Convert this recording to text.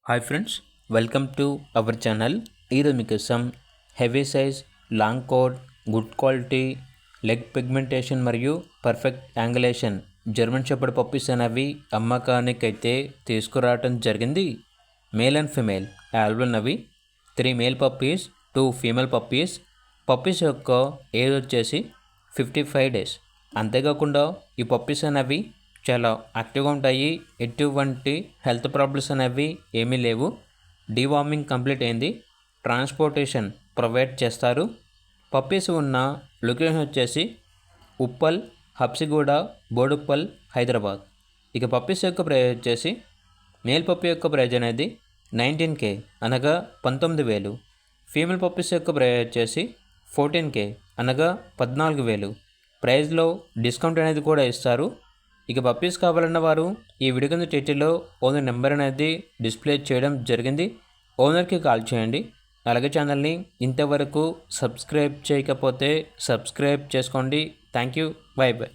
Hi friends, welcome to our channel. ఈరోజు మీకోసం heavy size, long coat, good quality, leg pigmentation మరియు perfect angulation German shepherd puppies అనేవి అమ్మకానికి అయితే తీసుకురావడం జరిగింది. మేల్ అండ్ ఫిమేల్ అవైలబుల్ ఉన్నవి. 3 male puppies, 2 female puppies. Puppies యొక్క ఏజ్ వచ్చేసి 55 డేస్. అంతేకాకుండా ఈ పప్పీస్ అనేవి చాలా యాక్టివ్గా ఉంటాయి. ఎటువంటి హెల్త్ ప్రాబ్లమ్స్ అనేవి ఏమీ లేవు. డీవార్మింగ్ కంప్లీట్ అయింది. ట్రాన్స్పోర్టేషన్ ప్రొవైడ్ చేస్తారు. పప్పీస్ ఉన్న లొకేషన్ వచ్చేసి ఉప్పల్, హబ్సిగూడ, బోడుప్పల్, హైదరాబాద్. ఇక పప్పీస్ యొక్క ప్రైజ్ వచ్చేసి మేల్ పప్పీ యొక్క ప్రైజ్ అనేది 19K అనగా 19,000. ఫీమేల్ పప్పీస్ యొక్క ప్రైజ్ వచ్చేసి 14K అనగా 14,000. ప్రైజ్లో డిస్కౌంట్ అనేది కూడా ఇస్తారు. ఇక పప్పీస్ కావాలన్న వారు ఈ వీడియో కింద టైటిల్లో ఓనర్ నెంబర్ అనేది డిస్ప్లే చేయడం జరిగింది. ఓనర్కి కాల్ చేయండి. అలాగే ఛానల్ని ఇంతవరకు సబ్స్క్రైబ్ చేయకపోతే సబ్స్క్రైబ్ చేసుకోండి. Thank you. By by.